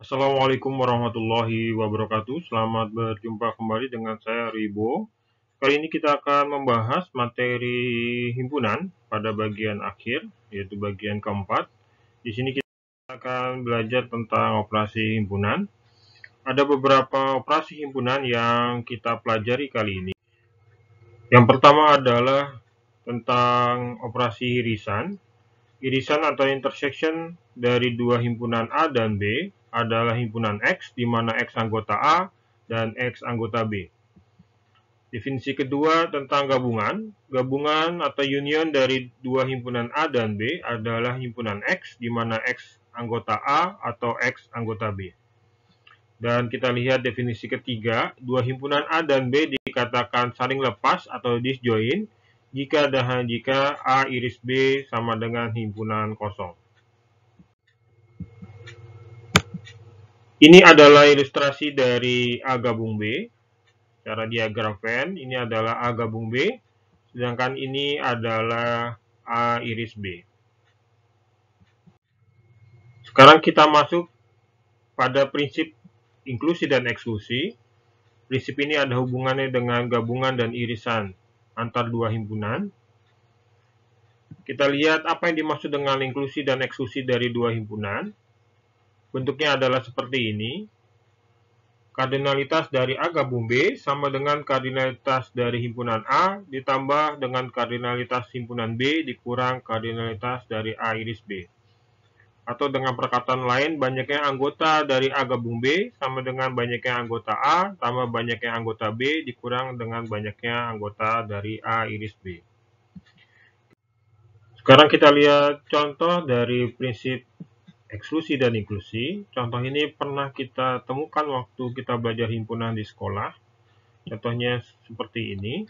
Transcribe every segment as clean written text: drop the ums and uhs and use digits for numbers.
Assalamualaikum warahmatullahi wabarakatuh. Selamat berjumpa kembali dengan saya Ribo. Kali ini kita akan membahas materi himpunan pada bagian akhir, yaitu bagian keempat. Di sini kita akan belajar tentang operasi himpunan. Ada beberapa operasi himpunan yang kita pelajari kali ini. Yang pertama adalah tentang operasi irisan. Irisan atau intersection dari dua himpunan A dan B adalah himpunan X, di mana X anggota A dan X anggota B. Definisi kedua tentang gabungan. Gabungan atau union dari dua himpunan A dan B adalah himpunan X, di mana X anggota A atau X anggota B. Dan kita lihat definisi ketiga, dua himpunan A dan B dikatakan saling lepas atau disjoin jika dan hanya jika A iris B sama dengan himpunan kosong. Ini adalah ilustrasi dari A gabung B. Cara diagram Venn, ini adalah A gabung B, sedangkan ini adalah A iris B. Sekarang kita masuk pada prinsip inklusi dan eksklusi. Prinsip ini ada hubungannya dengan gabungan dan irisan antar dua himpunan. Kita lihat apa yang dimaksud dengan inklusi dan eksklusi dari dua himpunan. Bentuknya adalah seperti ini. Kardinalitas dari A gabung B sama dengan kardinalitas dari himpunan A ditambah dengan kardinalitas himpunan B dikurang kardinalitas dari A iris B. Atau dengan perkataan lain, banyaknya anggota dari A gabung B sama dengan banyaknya anggota A tambah banyaknya anggota B dikurang dengan banyaknya anggota dari A iris B. Sekarang kita lihat contoh dari prinsip eksklusi dan inklusi. Contoh ini pernah kita temukan waktu kita belajar himpunan di sekolah. Contohnya seperti ini.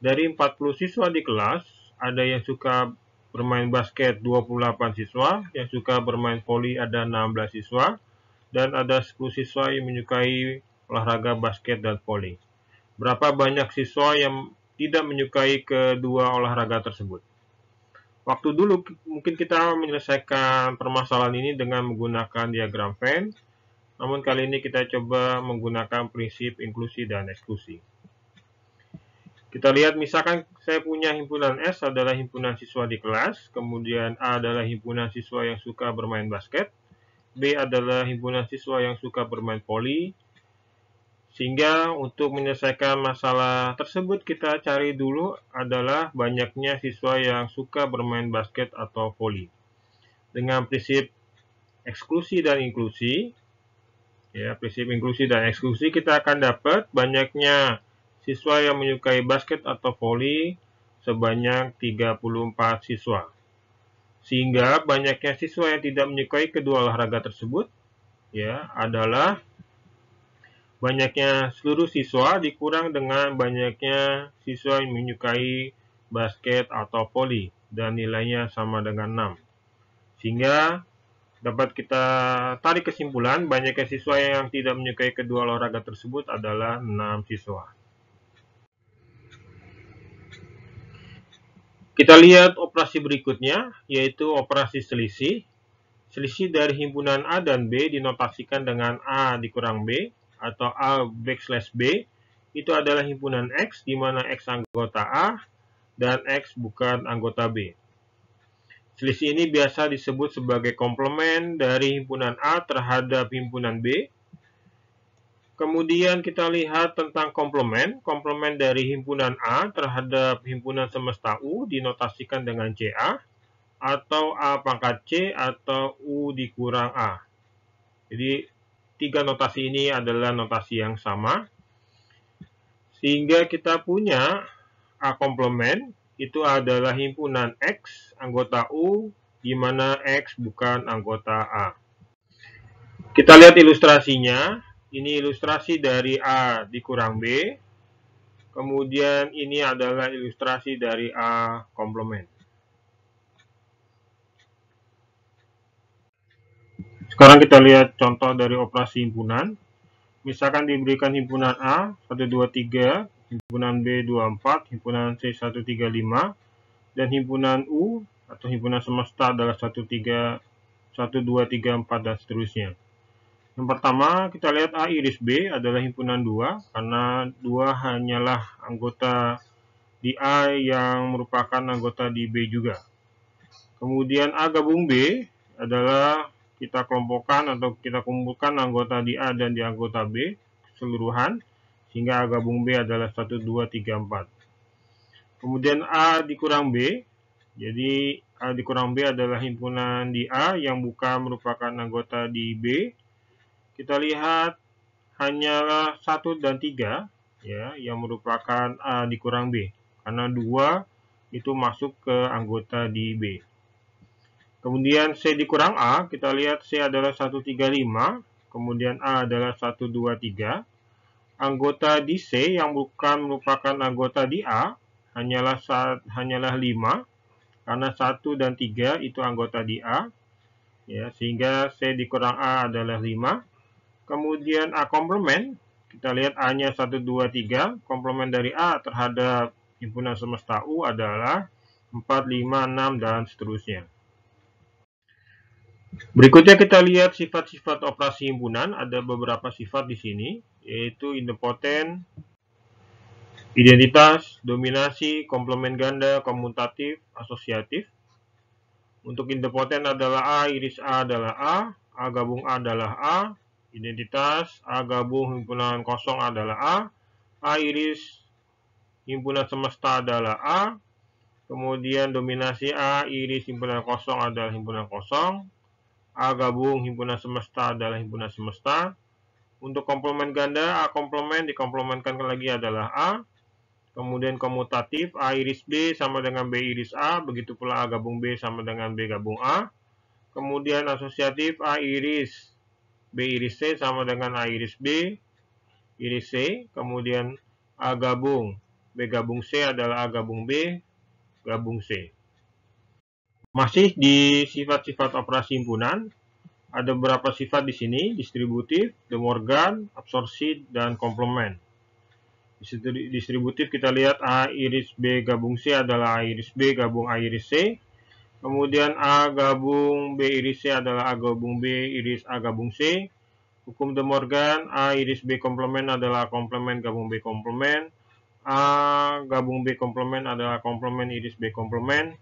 Dari 40 siswa di kelas, ada yang suka bermain basket 28 siswa, yang suka bermain voli ada 16 siswa, dan ada 10 siswa yang menyukai olahraga basket dan voli. Berapa banyak siswa yang tidak menyukai kedua olahraga tersebut? Waktu dulu mungkin kita menyelesaikan permasalahan ini dengan menggunakan diagram Venn, namun kali ini kita coba menggunakan prinsip inklusi dan eksklusi. Kita lihat misalkan saya punya himpunan S adalah himpunan siswa di kelas, kemudian A adalah himpunan siswa yang suka bermain basket, B adalah himpunan siswa yang suka bermain voli. Sehingga untuk menyelesaikan masalah tersebut kita cari dulu adalah banyaknya siswa yang suka bermain basket atau voli. Dengan prinsip eksklusi dan inklusi, prinsip inklusi dan eksklusi, kita akan dapat banyaknya siswa yang menyukai basket atau voli sebanyak 34 siswa. Sehingga banyaknya siswa yang tidak menyukai kedua olahraga tersebut adalah banyaknya seluruh siswa dikurang dengan banyaknya siswa yang menyukai basket atau voli dan nilainya sama dengan 6. Sehingga dapat kita tarik kesimpulan banyaknya siswa yang tidak menyukai kedua olahraga tersebut adalah 6 siswa. Kita lihat operasi berikutnya, yaitu operasi selisih. Selisih dari himpunan A dan B dinotasikan dengan A dikurang B, atau A backslash B, itu adalah himpunan X, di mana X anggota A dan X bukan anggota B. Selisih ini biasa disebut sebagai komplement dari himpunan A terhadap himpunan B. Kemudian kita lihat tentang komplement. Komplement dari himpunan A terhadap himpunan semesta U dinotasikan dengan CA, atau A pangkat C, atau U dikurang A. Jadi, tiga notasi ini adalah notasi yang sama. Sehingga kita punya A komplement itu adalah himpunan X anggota U, di mana X bukan anggota A. Kita lihat ilustrasinya. Ini ilustrasi dari A dikurang B. Kemudian ini adalah ilustrasi dari A komplement. Sekarang kita lihat contoh dari operasi himpunan. Misalkan diberikan himpunan A 123, himpunan B 24, himpunan C 135, dan himpunan U atau himpunan semesta adalah 1, 2, 3, 4, dan seterusnya. Yang pertama, kita lihat A iris B adalah himpunan 2, karena 2 hanyalah anggota di A yang merupakan anggota di B juga. Kemudian A gabung B adalah kita kelompokkan atau kita kumpulkan anggota di A dan di anggota B keseluruhan, sehingga A gabung B adalah 1, 2, 3, 4. Kemudian A dikurang B, jadi A dikurang B adalah himpunan di A yang bukan merupakan anggota di B. Kita lihat hanyalah 1 dan 3 ya, yang merupakan A dikurang B, karena 2 itu masuk ke anggota di B. Kemudian C dikurang A, kita lihat C adalah 1, 3, 5, kemudian A adalah 1, 2, 3. Anggota di C yang bukan merupakan anggota di A hanyalah 5, karena 1 dan 3 itu anggota di A, ya, sehingga C dikurang A adalah 5. Kemudian A komplement, kita lihat A-nya 1, 2, 3, komplement dari A terhadap himpunan semesta U adalah 4, 5, 6, dan seterusnya. Berikutnya kita lihat sifat-sifat operasi himpunan. Ada beberapa sifat di sini, yaitu idempoten, identitas, dominasi, komplement ganda, komutatif, asosiatif. Untuk idempoten adalah A, iris A adalah A gabung A adalah A, identitas A gabung himpunan kosong adalah A iris himpunan semesta adalah A, kemudian dominasi A iris himpunan kosong adalah himpunan kosong, A gabung himpunan semesta adalah himpunan semesta. Untuk komplement ganda, A komplement dikomplementkan lagi adalah A. Kemudian komutatif, A iris B sama dengan B iris A, begitu pula A gabung B sama dengan B gabung A. Kemudian asosiatif, A iris B iris C sama dengan A iris B iris C. Kemudian A gabung B gabung C adalah A gabung B gabung C. Masih di sifat-sifat operasi himpunan, ada beberapa sifat di sini, distributif, De Morgan, absorpsi, dan komplement. Distributif kita lihat A iris B gabung C adalah A iris B gabung A iris C. Kemudian A gabung B iris C adalah A gabung B iris A gabung C. Hukum De Morgan, A iris B komplement adalah komplement gabung B komplement. A gabung B komplement adalah komplement iris B komplement.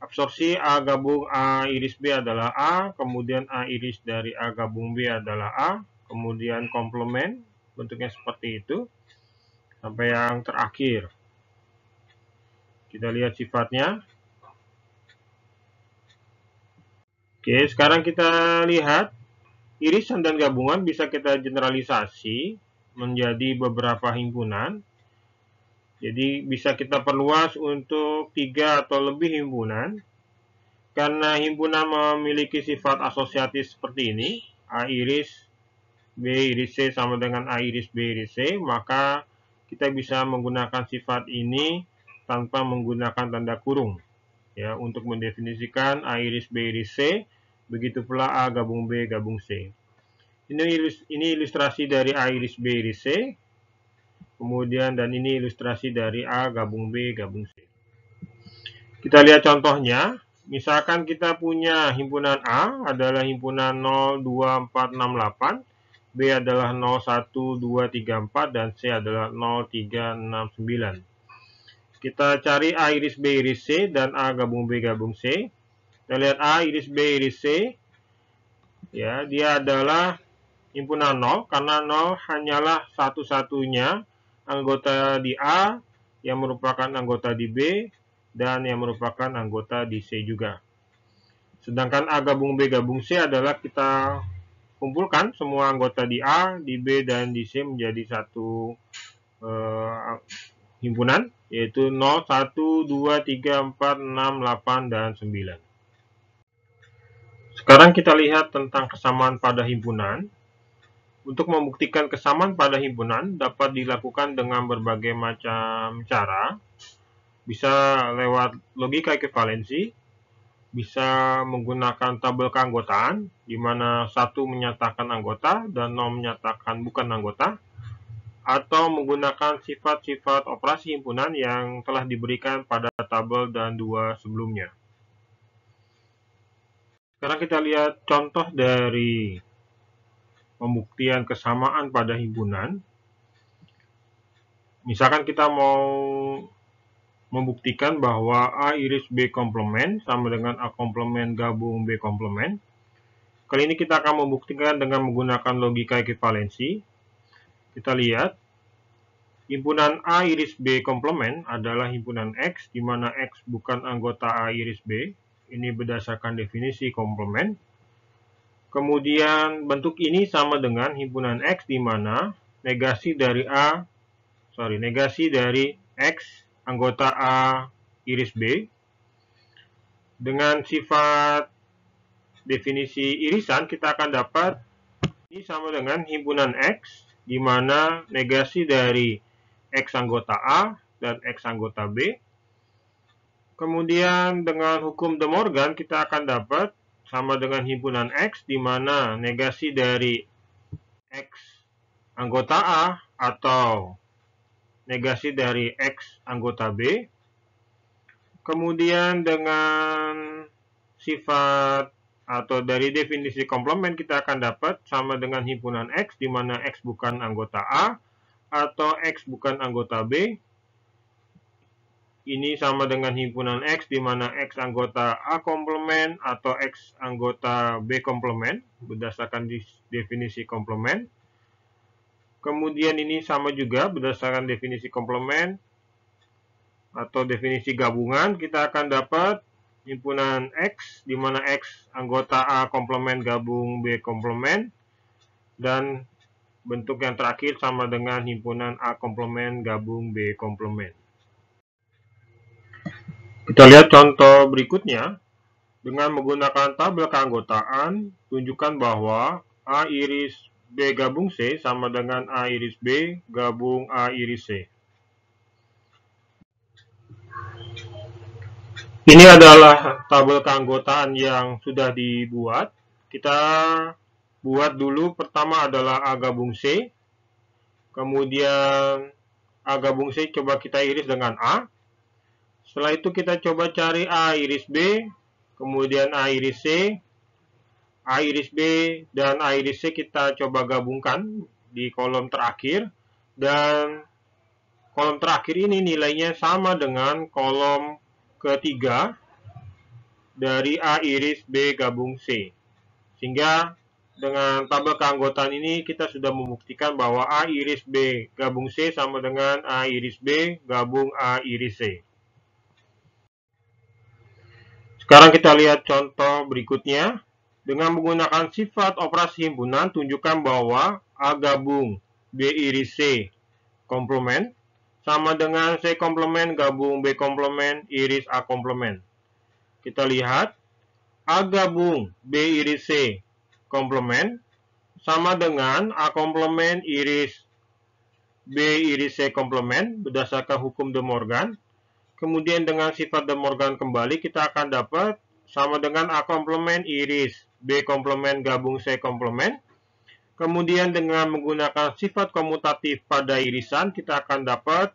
Absorpsi, A gabung A iris B adalah A, kemudian A iris dari A gabung B adalah A, kemudian komplement, bentuknya seperti itu. Sampai yang terakhir, kita lihat sifatnya. Oke, sekarang kita lihat irisan dan gabungan bisa kita generalisasi menjadi beberapa himpunan. Jadi bisa kita perluas untuk 3 atau lebih himpunan. Karena himpunan memiliki sifat asosiatif seperti ini, A iris B iris C sama dengan A iris B iris C, maka kita bisa menggunakan sifat ini tanpa menggunakan tanda kurung, ya, untuk mendefinisikan A iris B iris C, begitu pula A gabung B gabung C. Ini ilustrasi dari A iris B iris C, kemudian dan ini ilustrasi dari A gabung B gabung C. Kita lihat contohnya. Misalkan kita punya himpunan A adalah himpunan 0, 2, 4, 6, 8, B adalah 0, 1, 2, 3, 4, dan C adalah 0, 3, 6, 9. Kita cari A iris B iris C dan A gabung B gabung C. Kita lihat A iris B iris C, ya, dia adalah himpunan 0, karena 0 hanyalah satu-satunya anggota di A yang merupakan anggota di B dan yang merupakan anggota di C juga. Sedangkan A gabung B gabung C adalah kita kumpulkan semua anggota di A, di B, dan di C menjadi satu himpunan, yaitu 0, 1, 2, 3, 4, 6, 8, dan 9. Sekarang kita lihat tentang kesamaan pada himpunan. Untuk membuktikan kesamaan pada himpunan dapat dilakukan dengan berbagai macam cara. Bisa lewat logika ekivalensi, bisa menggunakan tabel keanggotaan, di mana 1 menyatakan anggota dan 0 menyatakan bukan anggota, atau menggunakan sifat-sifat operasi himpunan yang telah diberikan pada tabel dan 2 sebelumnya. Sekarang kita lihat contoh dari pembuktian kesamaan pada himpunan. Misalkan kita mau membuktikan bahwa A iris B komplement sama dengan A komplement gabung B komplement. Kali ini kita akan membuktikan dengan menggunakan logika ekivalensi. Kita lihat, himpunan A iris B komplement adalah himpunan X, di mana X bukan anggota A iris B. Ini berdasarkan definisi komplement. Kemudian bentuk ini sama dengan himpunan X, di mana negasi dari X anggota A iris B dengan sifat definisi irisan kita akan dapat ini sama dengan himpunan X, di mana negasi dari X anggota A dan X anggota B. Kemudian dengan hukum De Morgan kita akan dapat sama dengan himpunan X, di mana negasi dari X anggota A atau negasi dari X anggota B. Kemudian dengan sifat atau dari definisi komplement kita akan dapat sama dengan himpunan X, di mana X bukan anggota A atau X bukan anggota B. Ini sama dengan himpunan X, di mana X anggota A komplement atau X anggota B komplement berdasarkan definisi komplement. Kemudian ini sama juga berdasarkan definisi komplement atau definisi gabungan, kita akan dapat himpunan X, di mana X anggota A komplement gabung B komplement, dan bentuk yang terakhir sama dengan himpunan A komplement gabung B komplement. Kita lihat contoh berikutnya. Dengan menggunakan tabel keanggotaan, tunjukkan bahwa A iris B gabung C sama dengan A iris B gabung A iris C. Ini adalah tabel keanggotaan yang sudah dibuat. Kita buat dulu, pertama adalah A gabung C. Kemudian A gabung C coba kita iris dengan A. Setelah itu kita coba cari A iris B, kemudian A iris C, A iris B, dan A iris C kita coba gabungkan di kolom terakhir. Dan kolom terakhir ini nilainya sama dengan kolom ketiga dari A iris B gabung C. Sehingga dengan tabel keanggotaan ini kita sudah membuktikan bahwa A iris B gabung C sama dengan A iris B gabung A iris C. Sekarang kita lihat contoh berikutnya. Dengan menggunakan sifat operasi himpunan, tunjukkan bahwa A gabung B iris C komplement sama dengan C komplement gabung B komplement iris A komplement. Kita lihat, A gabung B iris C komplement sama dengan A komplement iris B iris C komplement berdasarkan hukum De Morgan. Kemudian dengan sifat De Morgan kembali kita akan dapat sama dengan A komplement iris B komplement gabung C komplement. Kemudian dengan menggunakan sifat komutatif pada irisan kita akan dapat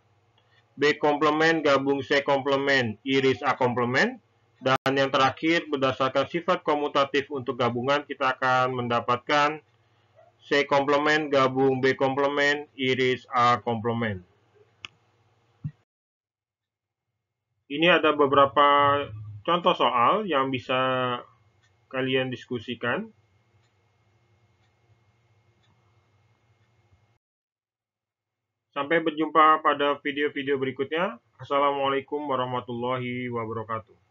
B komplement gabung C komplement iris A komplement. Dan yang terakhir berdasarkan sifat komutatif untuk gabungan kita akan mendapatkan C komplement gabung B komplement iris A komplement. Ini ada beberapa contoh soal yang bisa kalian diskusikan. Sampai berjumpa pada video-video berikutnya. Assalamualaikum warahmatullahi wabarakatuh.